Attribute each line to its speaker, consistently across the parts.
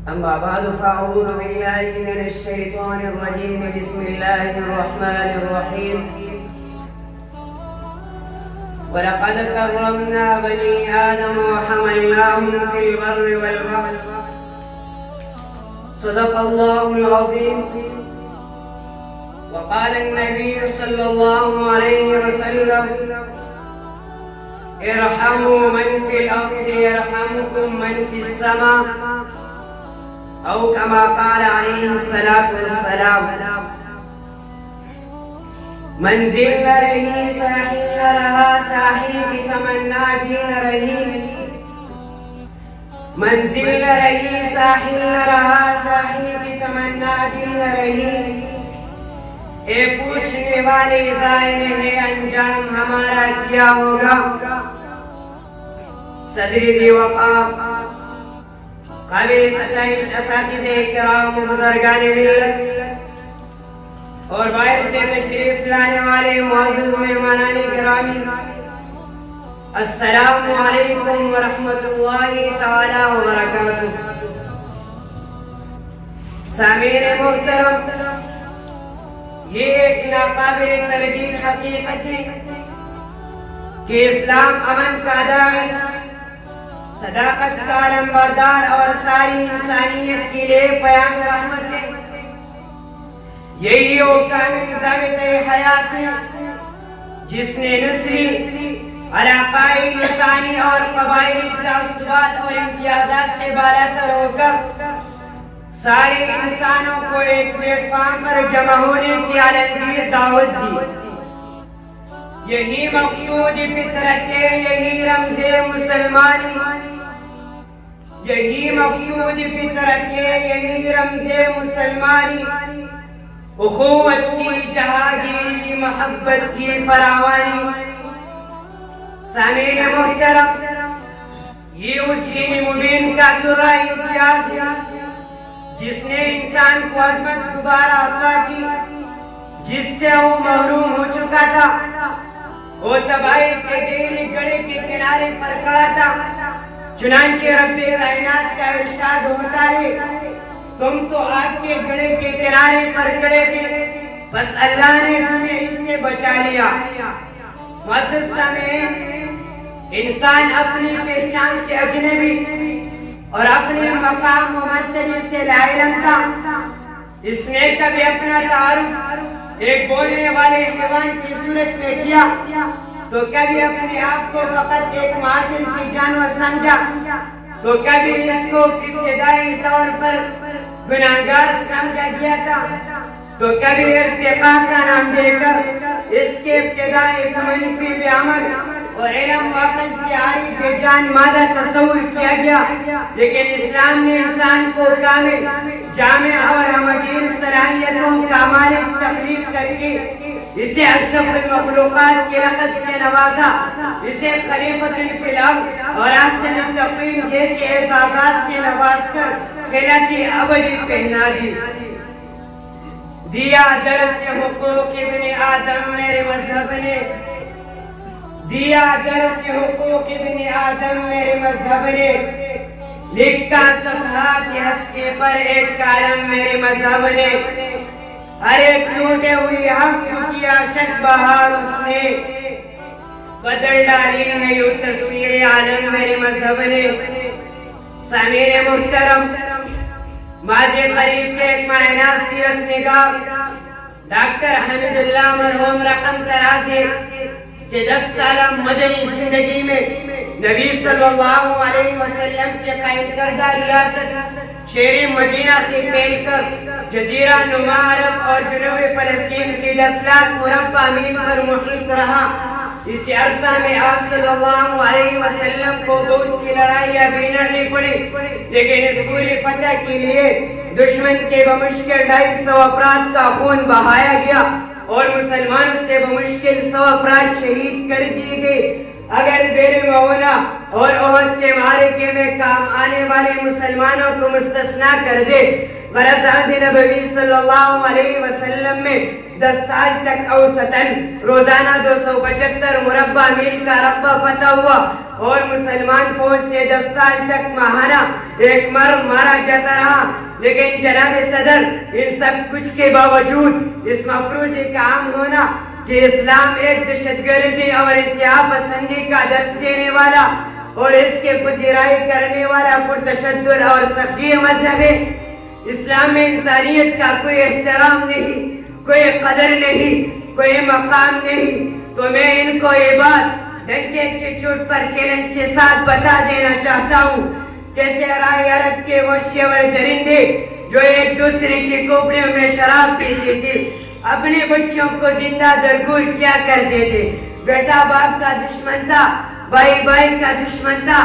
Speaker 1: أما بعد فأعوذ بالله من الشيطان الرجيم. بسم الله الرحمن الرحيم. ولقد كرمنا بني آدم وحملناهم في البر والبحر. صدق الله العظيم. وقال النبي صلى الله عليه وسلم: ارحموا من في الأرض يرحمكم من في السماء، او كما قال عليه الصلاة والسلام. منزل نہ رہی ساحل نہ رہا، ساحل کی تمنا بھی نہ رہی. منزل نہ رہی ساحل نہ رہا، ساحل کی تمنا بھی نہ رہی. اے پوچھنے والے ظاہر ہے انجام ہمارا کیا ہوگا. صدر دی وقار، قابل ستائش اساتذہ کرام و بزرگان ملت اور باہر سے تشریف لانے والے معزز مہمانان گرامی، السلام علیکم ورحمۃ اللہ تعالی وبرکاتہ. سامعین محترم، یہ ایک ناقابل تردید حقیقت ہے کہ اسلام امن کا داعی، صداقت کا علمبردار اور ساری انسانیت کے لیے پیام رحمت ہے. یہی وہ کامل ضابطۂ حیات ہے جس نے نسلی، علاقائی، لسانی اور قبائلی تعصبات اور امتیازات سے بالاتر ہو کر سارے انسانوں کو ایک پلیٹ فارم پر جمع ہونے کی عالمگیر دعوت دی. یہی مقصود فطرت ہے، یہی رمز مسلمانی، یہی مقصود فطرت ہے، یہی رمز مسلمانی. اخوت کی جہانگیری، محبت کی فراوانی. سامعین محترم، یہ اس دین مبین کا درہ امتیاز ہے جس نے انسان کو عظمت دوبارہ عطا کی، جس سے وہ محروم ہو چکا تھا. وہ تباہی کے گہری گڑھے کے کنارے پر کھڑا تھا. چنانچہ رب کائنات کا ارشاد ہوتا ہے: تم تو آگ کے گڑھے کے کنارے پر کھڑے تھے، بس اللہ نے تمہیں اس سے بچا لیا. معزز سامعین، انسان اپنی پہچان سے اجنبی اور اپنے مقام و مرتبے سے لاعلم تھا. اس نے کبھی اپنا تعارف ایک بولنے والے حیوان کی صورت میں کیا تو کبھی اپنے آپ کو فقط ایک معاشرتی جانور سمجھا، تو کبھی اس کو ابتدائی طور پر گناہگار سمجھا گیا تھا، تو کبھی ارتقاء کا نام دے کر اس کے ابتدائی منفی بعمل اور علم و عقل سے عاری بے جان مادہ تصور کیا گیا. لیکن اسلام نے انسان کو کامل، جامع اور ہمگیر صلاحیتوں کا مالک تخلیق کر کے اسے اشرف المخلوقات کے لقب سے نوازا، اسے خلیفۃ فی الارض اور احسن التقویم جیسے اعزازات سے نواز کر خلعت ابدی پہنا دی. دیا درس حقوق ابن آدم میرے مذہب نے، دیا درس حقوق ابن آدم میرے مذہب نے. لکھا صفحات ہستی پر ایک کالم میرے مذہب نے. ہر ایک لوٹے ہوئی حق کو کیا شک بہار اس نے. بدل ڈالی ہے یوں تصویر عالم میرے مذہب نے. سامعین محترم، ماضی قریب کے ایک ماہنہ سیرت نگار ڈاکٹر حمید اللہ مرحوم رقم ترازی کہ 10 سالہ مدنی زندگی میں نبی صلی اللہ علیہ وسلم کے قائم کردہ ریاست شہر مدینہ سے پھیل کر جزیرہ نما عرب اور جنوب فلسطین کی 10 لاکھ مربع میل پر محیط رہا. اس عرصہ میں آپ صلی اللہ علیہ وسلم کو بہت سی لڑائیاں بھی لڑنی پڑی، لیکن اس پوری فتح کے لیے دشمن کے بمشکل 250 افراد کا خون بہایا گیا اور مسلمانوں سے بمشکل 100 افراد شہید کر دیے گئے. اگر بیر معونہ اور احد کے معرکے میں کام آنے والے مسلمانوں کو مستثنا کر دے، غرض عہد نبوی صلی اللہ علیہ وسلم میں 10 سال تک اوسطاً روزانہ 275 مربع میل کا رقبہ فتح ہوا اور مسلمان فوج سے 10 سال تک ماہانہ ایک مرد مارا جاتا رہا. لیکن جناب صدر ان سب کچھ کے باوجود اس مفروض کا عام ہونا کہ اسلام ایک دہشت گردی اور انتہا پسندی کا درس دینے والا اور اس کے پذیرائی کرنے والا پرتشدد اور سختی مذہب ہے. اسلام میں انسانیت کا کوئی احترام نہیں, کوئی قدر نہیں, کوئی مقام نہیں. تو میں ان کو یہ بات ڈنکے کی چوٹ پر چیلنج کے ساتھ بتا دینا چاہتا ہوں کہ صحرائے عرب کے وہ شیور درندے جو ایک دوسرے کی کھوپڑیوں میں شراب پیتے تھے اپنے بچوں کو زندہ درگور کیا کرتے تھے. بیٹا باپ کا دشمن تھا, بھائی بھائی کا دشمن تھا.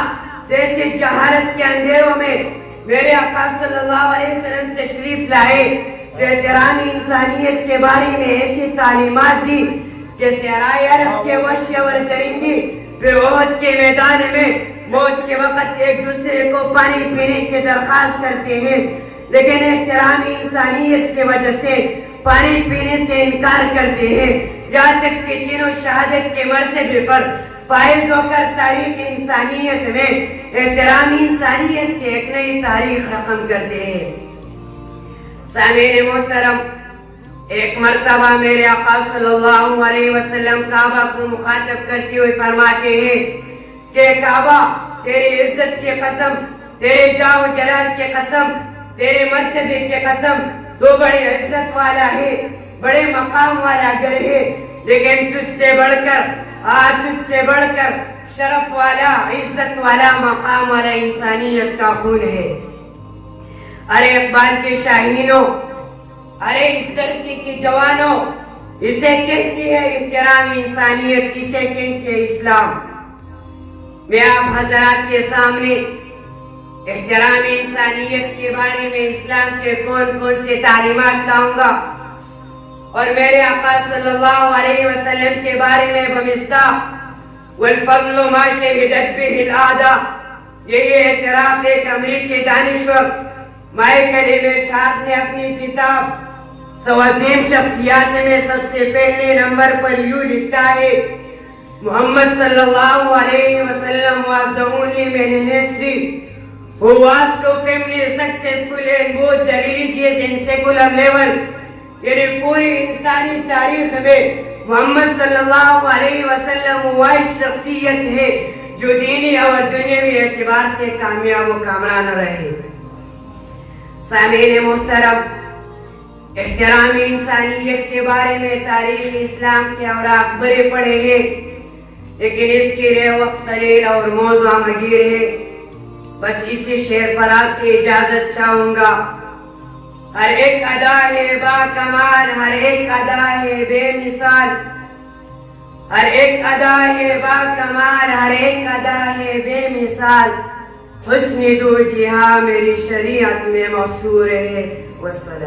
Speaker 1: ایسے جہالت کے اندھیروں میں میرے آقا صلی اللہ علیہ وسلم تشریف لائے جو احترام انسانیت کے بارے میں ایسی تعلیمات دی کہ صحرائے عرب کے وحشی اور درندے پھر احد کے میدان میں موت کے وقت ایک دوسرے کو پانی پینے کی درخواست کرتے ہیں, لیکن احترام انسانیت کی وجہ سے پانی پینے سے انکار کرتے ہیں, یہاں تک کہ تینوں شہادت کے مرتبے پر فائز ہو کر تاریخ انسانیت میں احترام انسانیت کی ایک نئی تاریخ رقم کرتے ہیں. سامعین محترم, ایک مرتبہ میرے آقا صلی اللہ علیہ وسلم کعبہ کو مخاطب کرتے ہوئے فرماتے ہیں کہ کعبہ تیری عزت کی قسم, تیرے جاہ و جلال کی قسم, تیرے مرتبے کی قسم, تو بڑے عزت والا ہے, بڑے مقام والا گھر ہے, لیکن تجھ سے بڑھ کر شرف والا, عزت والا, مقام والا انسانیت کا خون ہے. ارے اقبال کے شاہینوں, ارے اس دھرتی کی جوانوں, اسے کہتی ہے احترام انسانیت, اسے کہتی ہے اسلام. میں آپ حضرات کے سامنے احترام انسانیت کے بارے میں اسلام کے کون کون سے تعلیمات لاؤں گا اور میرے آقا صلی اللہ علیہ وسلم کے بارے میں بمصداق والفضل ما شہدت به العادہ, یہی اعتراف ایک امریکی دانشور مائیکل ایمیچارٹ نے اپنی کتاب سوازیم شخصیات میں سب سے پہلے نمبر پر یوں لکھتا ہے, محمد صلی اللہ علیہ وسلم was the only man in history who was so family successful in both the religious and secular level. یعنی پوری انسانی تاریخ میں محمد صلی اللہ علیہ وسلم واحد شخصیت ہے جو دینی اور دنیاوی اعتبار سے کامیاب و کامران رہے. سامعین محترم, احترام انسانیت کے بارے میں تاریخ اسلام کے اوراق بڑے پڑے ہیں, لیکن اس کے لیے وقت قلیل اور موضوع مگیر ہے. بس اسی شعر پر آپ سے اجازت چاہوں گا. ہر ایک ادا ہے با کمال, ہر ایک ادا ہے بے مثال, ہر ایک ادا ہے با کمال, ہر ایک ادا ہے بے مثال, حسن دو جہاں میری شریعت میں محصور ہے. والسلام.